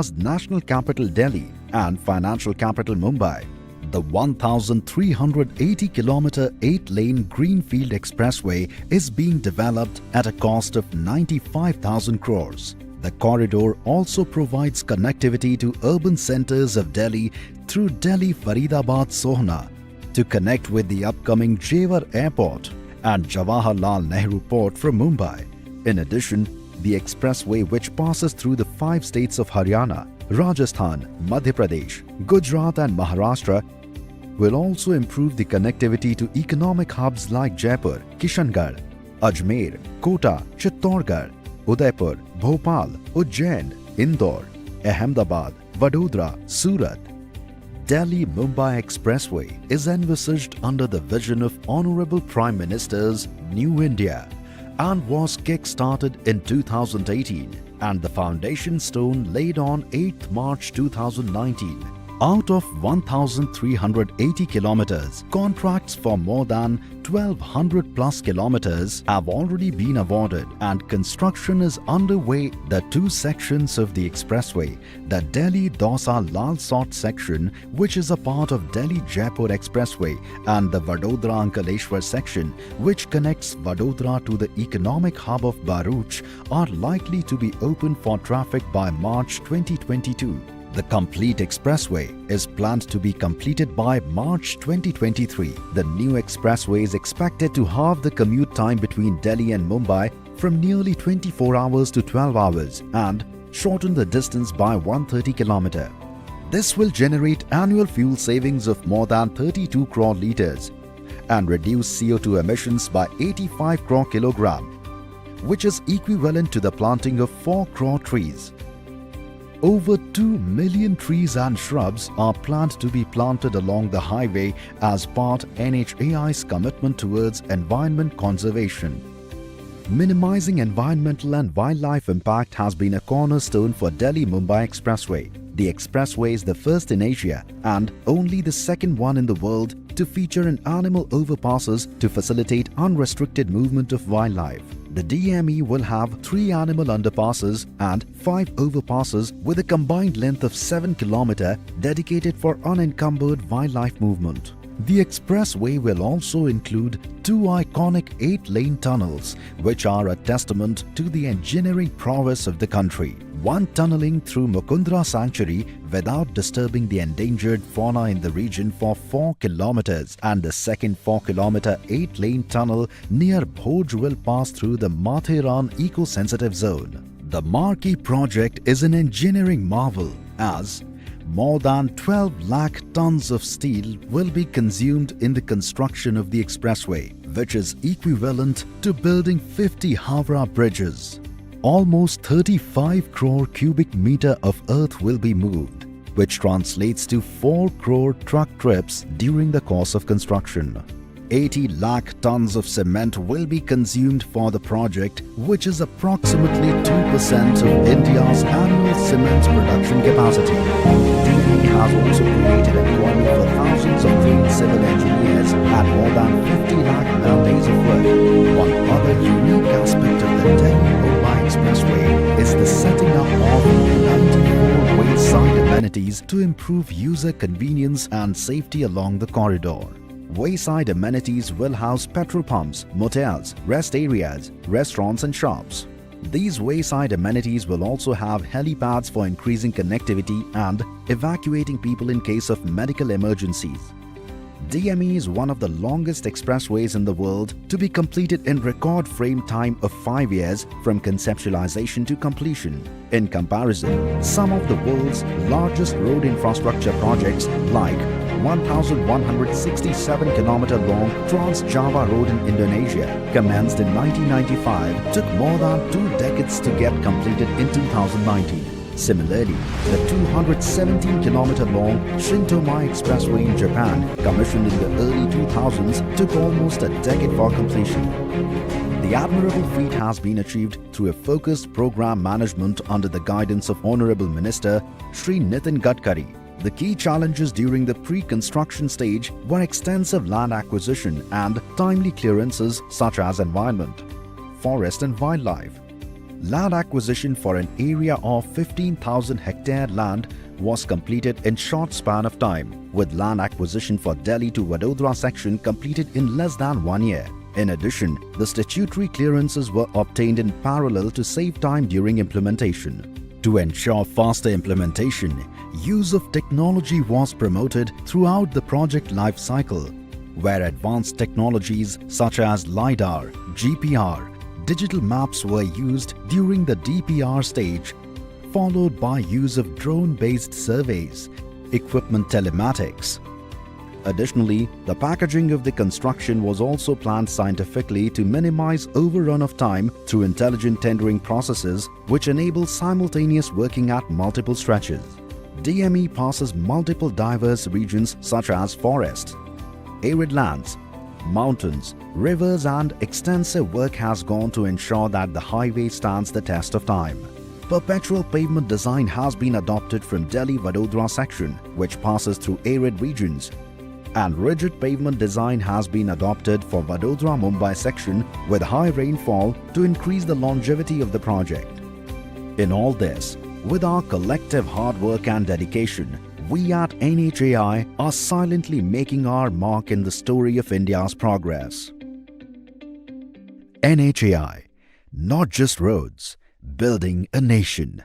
India's national capital Delhi and financial capital Mumbai. The 1,380-kilometer 8-lane Greenfield Expressway is being developed at a cost of 95,000 crores. The corridor also provides connectivity to urban centers of Delhi through Delhi-Faridabad-Sohna to connect with the upcoming Jewar Airport and Jawaharlal Nehru Port from Mumbai. In addition, the expressway, which passes through the 5 states of Haryana, Rajasthan, Madhya Pradesh, Gujarat and Maharashtra, will also improve the connectivity to economic hubs like Jaipur, Kishangarh, Ajmer, Kota, Chittorgarh, Udaipur, Bhopal, Ujjain, Indore, Ahmedabad, Vadodara, Surat. Delhi-Mumbai Expressway is envisaged under the vision of Honorable Prime Minister's New India and was kick-started in 2018 and the foundation stone laid on 8th March 2019. Out of 1,380 kilometers, contracts for more than 1,200 plus kilometers have already been awarded and construction is underway. The 2 sections of the expressway, the Delhi-Dausa-Lal Sot section, which is a part of Delhi-Jaipur Expressway, and the Vadodara-Ankaleshwar section, which connects Vadodara to the economic hub of Bharuch, are likely to be open for traffic by March 2022. The complete expressway is planned to be completed by March 2023. The new expressway is expected to halve the commute time between Delhi and Mumbai from nearly 24 hours to 12 hours and shorten the distance by 130 km. This will generate annual fuel savings of more than 32 crore litres and reduce CO2 emissions by 85 crore kilogram, which is equivalent to the planting of 4 crore trees. Over 2 million trees and shrubs are planned to be planted along the highway as part NHAI's commitment towards environment conservation. Minimizing environmental and wildlife impact has been a cornerstone for Delhi-Mumbai Expressway. The expressway is the first in Asia and only the second one in the world to feature an animal overpasses to facilitate unrestricted movement of wildlife. The DME will have 3 animal underpasses and 5 overpasses with a combined length of 7 km dedicated for unencumbered wildlife movement. The expressway will also include 2 iconic 8-lane tunnels, which are a testament to the engineering prowess of the country. One tunneling through Mukundra Sanctuary without disturbing the endangered fauna in the region for 4 kilometers, and the second 4-kilometer 8-lane tunnel near Bhoj will pass through the Matheran eco-sensitive zone. The marquee project is an engineering marvel as more than 12 lakh tons of steel will be consumed in the construction of the expressway, which is equivalent to building 50 Howrah bridges. Almost 35 crore cubic meter of earth will be moved, which translates to 4 crore truck trips during the course of construction. 80 lakh tons of cement will be consumed for the project, which is approximately 2% of India's annual cement production capacity. DE has also created employment for thousands of trained civil engineers and more than 50 lakh man-days of work. One other unique aspect of the Delhi-Mumbai Expressway is the setting up of 94 wayside amenities to improve user convenience and safety along the corridor. Wayside amenities will house petrol pumps, motels, rest areas, restaurants and shops. These wayside amenities will also have helipads for increasing connectivity and evacuating people in case of medical emergencies. DME is one of the longest expressways in the world to be completed in record frame time of 5 years from conceptualization to completion. In comparison, some of the world's largest road infrastructure projects like 1,167 km long Trans-Java Road in Indonesia, commenced in 1995, took more than 2 decades to get completed in 2019. Similarly, the 217 km long Shintomai Expressway in Japan, commissioned in the early 2000s, took almost a decade for completion. The admirable feat has been achieved through a focused program management under the guidance of Honorable Minister Shri Nitin Gadkari. The key challenges during the pre-construction stage were extensive land acquisition and timely clearances such as environment, forest and wildlife, Land acquisition for an area of 15,000 hectare land was completed in short span of time, with land acquisition for Delhi to Vadodara section completed in less than 1 year. In addition, the statutory clearances were obtained in parallel to save time during implementation. To ensure faster implementation, use of technology was promoted throughout the project life cycle, where advanced technologies such as LiDAR, GPR, digital maps were used during the DPR stage, followed by use of drone-based surveys, equipment telematics. Additionally, the packaging of the construction was also planned scientifically to minimize overrun of time through intelligent tendering processes which enable simultaneous working at multiple stretches. DME passes multiple diverse regions such as forests, arid lands, mountains, rivers, and extensive work has gone to ensure that the highway stands the test of time. Perpetual pavement design has been adopted from Delhi-Vadodara section, which passes through arid regions, and rigid pavement design has been adopted for Vadodara-Mumbai section with high rainfall to increase the longevity of the project. In all this, with our collective hard work and dedication, we at NHAI are silently making our mark in the story of India's progress. NHAI, not just roads, building a nation.